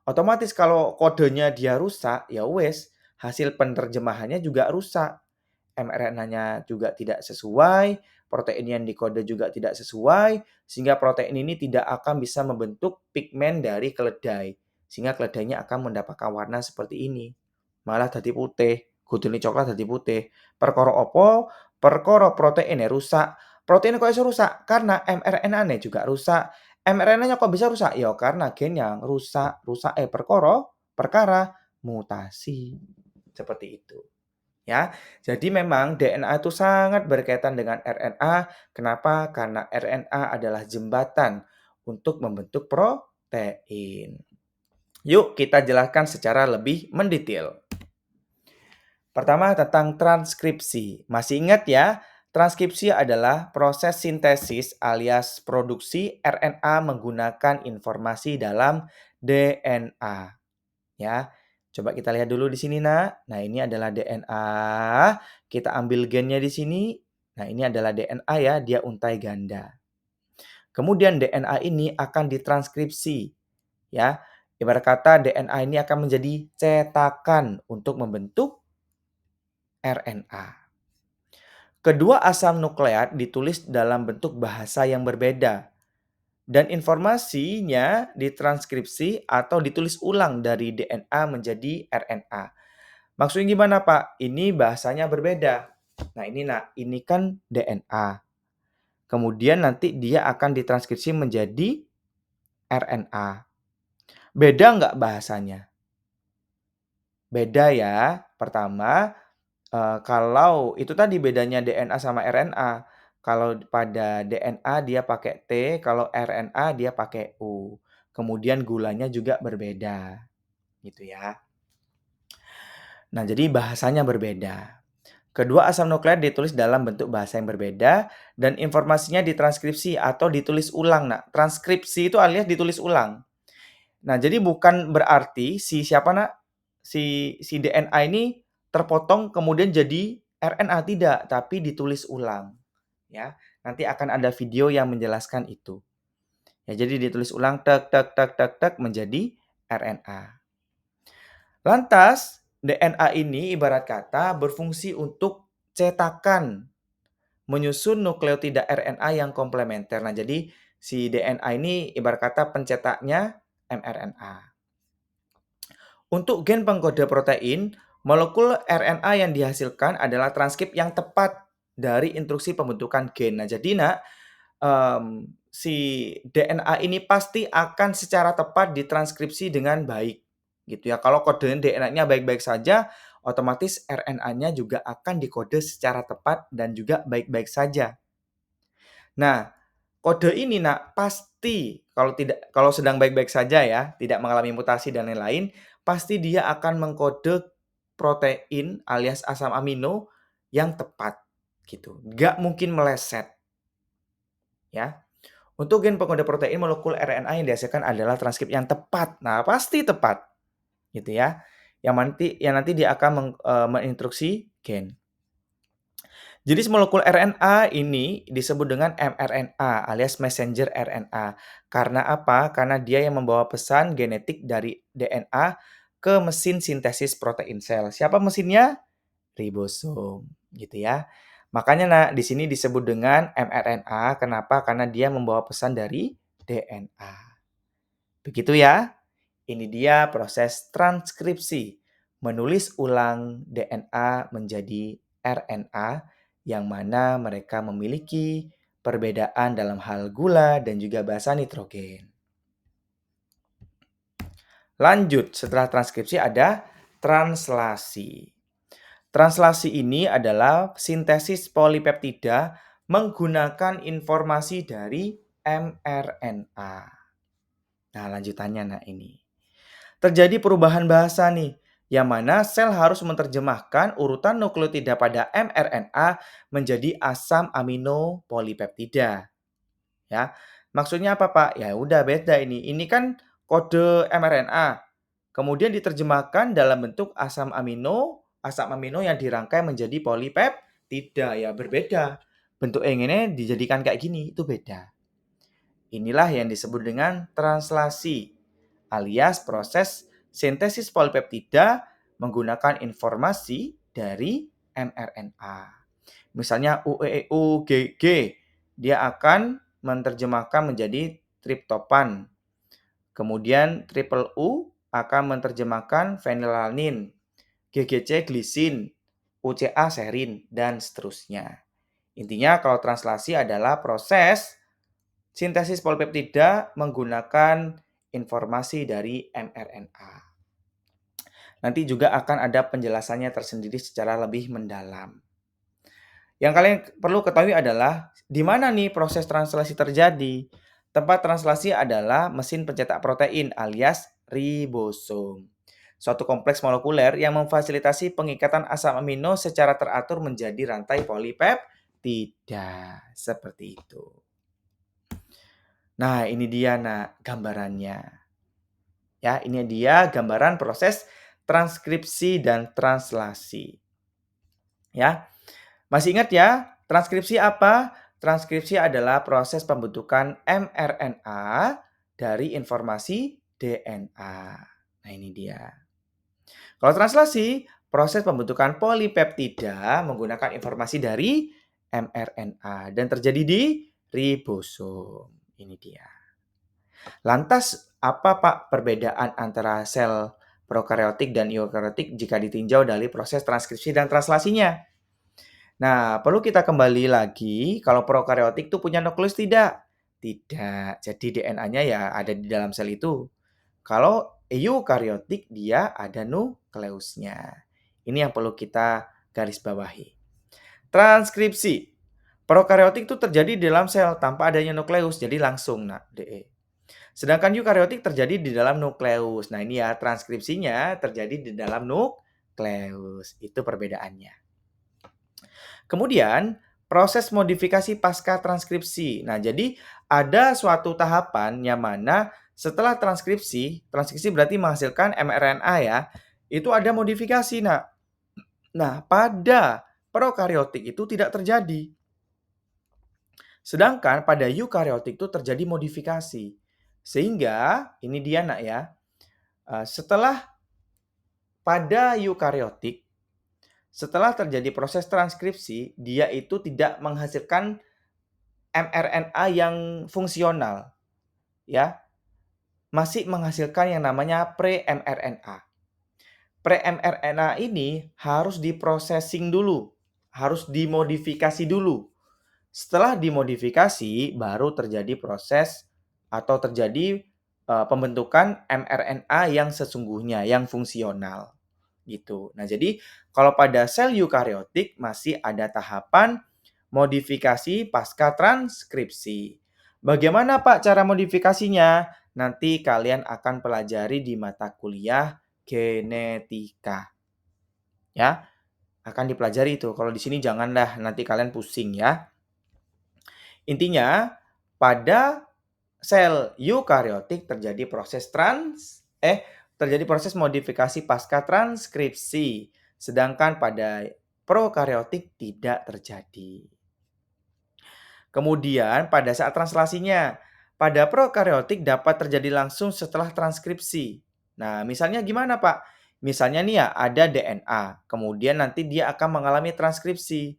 Otomatis kalau kodenya dia rusak, ya wes hasil penerjemahannya juga rusak. mRNA-nya juga tidak sesuai, protein yang dikode juga tidak sesuai, sehingga protein ini tidak akan bisa membentuk pigmen dari keledai. Sehingga keledainya akan mendapatkan warna seperti ini. Malah tadi putih, kudune coklat tadi putih. Perkara apa? Perkara proteinnya rusak. Protein kok iso rusak? Karena mRNA-nya juga rusak. mRNA-nya kok bisa rusak? Ya karena gen yang rusak. Perkara mutasi. Seperti itu. Ya, jadi memang DNA itu sangat berkaitan dengan RNA. Kenapa? Karena RNA adalah jembatan untuk membentuk protein. Yuk kita jelaskan secara lebih mendetail. Pertama tentang transkripsi. Masih ingat ya? Transkripsi adalah proses sintesis alias produksi RNA menggunakan informasi dalam DNA. Ya, coba kita lihat dulu di sini, Nak. Nah, ini adalah DNA. Kita ambil gennya di sini. Nah, ini adalah DNA ya, dia untai ganda. Kemudian DNA ini akan ditranskripsi, ya. Ibarat kata DNA ini akan menjadi cetakan untuk membentuk RNA. Kedua asam nukleat ditulis dalam bentuk bahasa yang berbeda dan informasinya ditranskripsi atau ditulis ulang dari DNA menjadi RNA. Maksudnya gimana, Pak? Ini bahasanya berbeda. Nah, ini kan DNA. Kemudian nanti dia akan ditranskripsi menjadi RNA. Beda nggak bahasanya? Beda ya. Pertama, kalau itu tadi bedanya DNA sama RNA. Kalau pada DNA dia pakai T, kalau RNA dia pakai U. Kemudian gulanya juga berbeda, gitu ya. Nah, jadi bahasanya berbeda. Kedua asam nukleat ditulis dalam bentuk bahasa yang berbeda dan informasinya ditranskripsi atau ditulis ulang. Nah, transkripsi itu alias ditulis ulang. Nah, jadi bukan berarti si DNA ini terpotong kemudian jadi RNA, tidak, tapi ditulis ulang, ya. Nanti akan ada video yang menjelaskan itu. Ya, jadi ditulis ulang tek tek tek tek tek menjadi RNA. Lantas, DNA ini ibarat kata berfungsi untuk cetakan menyusun nukleotida RNA yang komplementer. Nah, jadi si DNA ini ibarat kata pencetaknya mRNA. Untuk gen pengkode protein, molekul RNA yang dihasilkan adalah transkrip yang tepat dari instruksi pembentukan gen. Nah, jadi si DNA ini pasti akan secara tepat ditranskripsi dengan baik, gitu ya. Kalau kode DNA-nya baik-baik saja, otomatis RNA-nya juga akan dikode secara tepat dan juga baik-baik saja. Nah, kode ini pasti kalau sedang baik-baik saja ya, tidak mengalami mutasi dan lain-lain, pasti dia akan mengkode protein alias asam amino yang tepat gitu. Nggak mungkin meleset ya. Untuk gen pengkode protein molekul RNA yang dihasilkan adalah transkrip yang tepat. Nah, pasti tepat gitu ya. Yang nanti dia akan menginstruksi gen. Jadi molekul RNA ini disebut dengan mRNA alias messenger RNA. Karena apa? Karena dia yang membawa pesan genetik dari DNA ke mesin sintesis protein sel. Siapa mesinnya? Ribosom, gitu ya. Makanya di sini disebut dengan mRNA. Kenapa? Karena dia membawa pesan dari DNA. Begitu ya. Ini dia proses transkripsi, menulis ulang DNA menjadi RNA yang mana mereka memiliki perbedaan dalam hal gula dan juga basa nitrogen. Lanjut, setelah transkripsi ada translasi. Translasi ini adalah sintesis polipeptida menggunakan informasi dari mRNA. Nah, lanjutannya ini. Terjadi perubahan bahasa nih, yang mana sel harus menerjemahkan urutan nukleotida pada mRNA menjadi asam amino polipeptida. Ya, maksudnya apa, Pak? Ya udah beda ini. Ini kan kode mRNA. Kemudian diterjemahkan dalam bentuk asam amino yang dirangkai menjadi polipeptida. Ya berbeda. Bentuk yang ini dijadikan kayak gini, itu beda. Inilah yang disebut dengan translasi alias proses sintesis polipeptida menggunakan informasi dari mRNA. Misalnya UEU-GG, dia akan menerjemahkan menjadi triptopan. Kemudian triple U akan menerjemahkan fenilalanin, GGC glisin, UCA serin, dan seterusnya. Intinya kalau translasi adalah proses sintesis polipeptida menggunakan informasi dari mRNA. Nanti juga akan ada penjelasannya tersendiri secara lebih mendalam. Yang kalian perlu ketahui adalah di mana nih proses translasi terjadi. Tempat translasi adalah mesin pencetak protein alias ribosom. Suatu kompleks molekuler yang memfasilitasi pengikatan asam amino secara teratur menjadi rantai polipeptida. Seperti itu. Nah, ini dia gambarannya. Ya, ini dia gambaran proses transkripsi dan translasi. Ya. Masih ingat ya, transkripsi apa? Transkripsi adalah proses pembentukan mRNA dari informasi DNA. Nah, ini dia. Kalau translasi, proses pembentukan polipeptida menggunakan informasi dari mRNA dan terjadi di ribosom. Ini dia. Lantas, apa Pak perbedaan antara sel prokaryotik dan eukaryotik jika ditinjau dari proses transkripsi dan translasinya? Nah, perlu kita kembali lagi, kalau prokaryotik itu punya nukleus tidak? Tidak. Jadi DNA-nya ya ada di dalam sel itu. Kalau eukaryotik dia ada nukleusnya. Ini yang perlu kita garis bawahi. Transkripsi. Prokaryotik itu terjadi di dalam sel tanpa adanya nukleus, jadi langsung DE. Sedangkan eukaryotik terjadi di dalam nukleus. Nah, ini ya transkripsinya terjadi di dalam nukleus. Itu perbedaannya. Kemudian, proses modifikasi pasca transkripsi. Nah, jadi ada suatu tahapan yang mana setelah transkripsi berarti menghasilkan mRNA ya, itu ada modifikasi. Nah, pada prokaryotik itu tidak terjadi. Sedangkan pada eukaryotik itu terjadi modifikasi. Sehingga, ini dia ya, setelah pada eukaryotik, setelah terjadi proses transkripsi, dia itu tidak menghasilkan mRNA yang fungsional, ya, masih menghasilkan yang namanya pre-mRNA. Pre-mRNA ini harus diprosesing dulu, harus dimodifikasi dulu. Setelah dimodifikasi, baru terjadi proses atau terjadi pembentukan mRNA yang sesungguhnya, yang fungsional. Gitu. Nah, jadi kalau pada sel eukaryotik masih ada tahapan modifikasi pasca transkripsi. Bagaimana Pak cara modifikasinya? Nanti kalian akan pelajari di mata kuliah genetika. Ya, akan dipelajari itu. Kalau di sini janganlah nanti kalian pusing ya. Intinya pada sel eukaryotik terjadi proses modifikasi pasca transkripsi, sedangkan pada prokaryotik tidak terjadi. Kemudian pada saat translasinya, pada prokaryotik dapat terjadi langsung setelah transkripsi. Nah, misalnya gimana Pak? Misalnya nih ya, ada DNA, kemudian nanti dia akan mengalami transkripsi.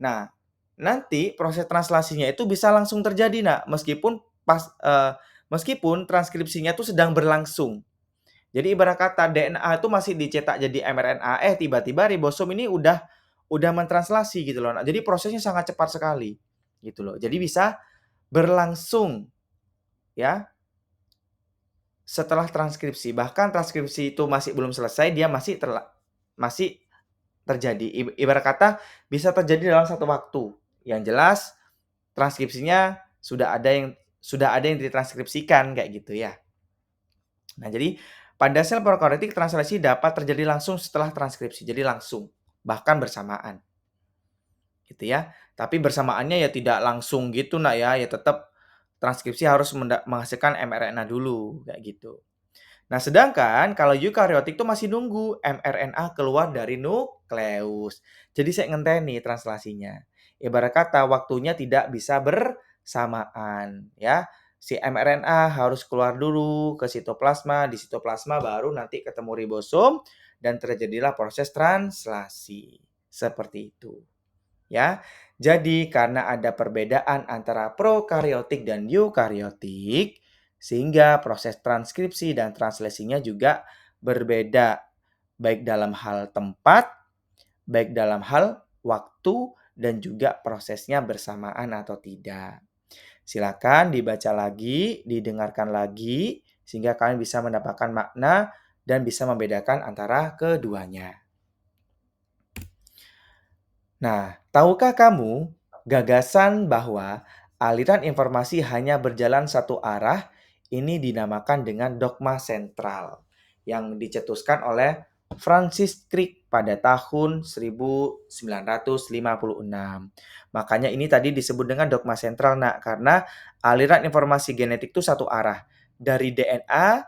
Nah, nanti proses translasinya itu bisa langsung terjadi, meskipun transkripsinya itu sedang berlangsung. Jadi ibarat kata DNA itu masih dicetak jadi mRNA, tiba-tiba ribosom ini udah mentranslasi gitu loh. Nah, jadi prosesnya sangat cepat sekali gitu loh. Jadi bisa berlangsung ya setelah transkripsi. Bahkan transkripsi itu masih belum selesai, dia masih terjadi. Ibarat kata bisa terjadi dalam satu waktu. Yang jelas transkripsinya sudah ada yang ditranskripsikan kayak gitu ya. Nah, jadi pada sel prokaryotik translasi dapat terjadi langsung setelah transkripsi. Jadi langsung, bahkan bersamaan. Gitu ya. Tapi bersamaannya ya tidak langsung gitu ya tetap transkripsi harus menghasilkan mRNA dulu kayak gitu. Nah, sedangkan kalau eukaryotik itu masih nunggu mRNA keluar dari nukleus. Jadi saya ngenteni translasinya. Ibarat kata waktunya tidak bisa bersamaan ya. Si mRNA harus keluar dulu ke sitoplasma, di sitoplasma baru nanti ketemu ribosom dan terjadilah proses translasi. Seperti itu. Ya. Jadi karena ada perbedaan antara prokaryotik dan eukaryotik, sehingga proses transkripsi dan translasinya juga berbeda, baik dalam hal tempat, baik dalam hal waktu, dan juga prosesnya bersamaan atau tidak. Silakan dibaca lagi, didengarkan lagi, sehingga kalian bisa mendapatkan makna dan bisa membedakan antara keduanya. Nah, tahukah kamu gagasan bahwa aliran informasi hanya berjalan satu arah ini dinamakan dengan dogma sentral yang dicetuskan oleh Francis Crick pada tahun 1956. Makanya ini tadi disebut dengan dogma sentral, Nak, karena aliran informasi genetik itu satu arah dari DNA,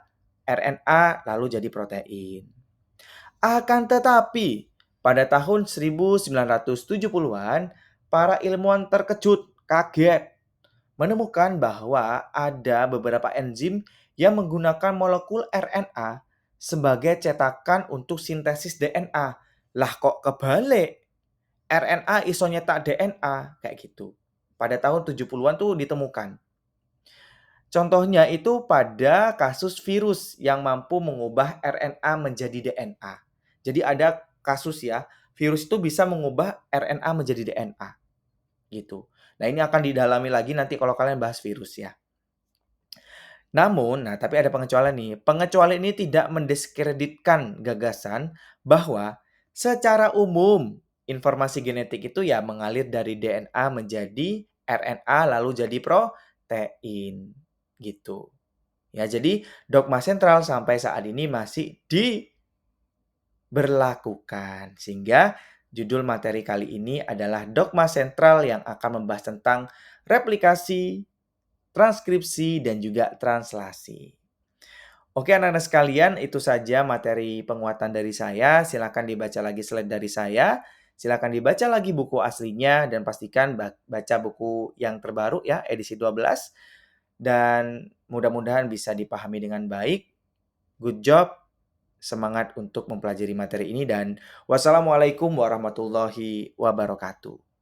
RNA, lalu jadi protein. Akan tetapi, pada tahun 1970-an, para ilmuwan terkejut, kaget, menemukan bahwa ada beberapa enzim yang menggunakan molekul RNA sebagai cetakan untuk sintesis DNA. Lah kok kebalik? RNA iso nyetak DNA, kayak gitu. Pada tahun 70-an tuh ditemukan. Contohnya itu pada kasus virus yang mampu mengubah RNA menjadi DNA. Jadi ada kasus ya, virus itu bisa mengubah RNA menjadi DNA gitu. Nah, ini akan didalami lagi nanti kalau kalian bahas virus ya. Namun, nah tapi ada pengecualian nih. Pengecualian ini tidak mendiskreditkan gagasan bahwa secara umum informasi genetik itu ya mengalir dari DNA menjadi RNA lalu jadi protein gitu. Ya, jadi dogma sentral sampai saat ini masih diberlakukan. Sehingga judul materi kali ini adalah dogma sentral yang akan membahas tentang replikasi, transkripsi, dan juga translasi. Oke anak-anak sekalian, itu saja materi penguatan dari saya. Silakan dibaca lagi slide dari saya. Silakan dibaca lagi buku aslinya dan pastikan baca buku yang terbaru ya, edisi 12. Dan mudah-mudahan bisa dipahami dengan baik. Good job. Semangat untuk mempelajari materi ini dan wassalamualaikum warahmatullahi wabarakatuh.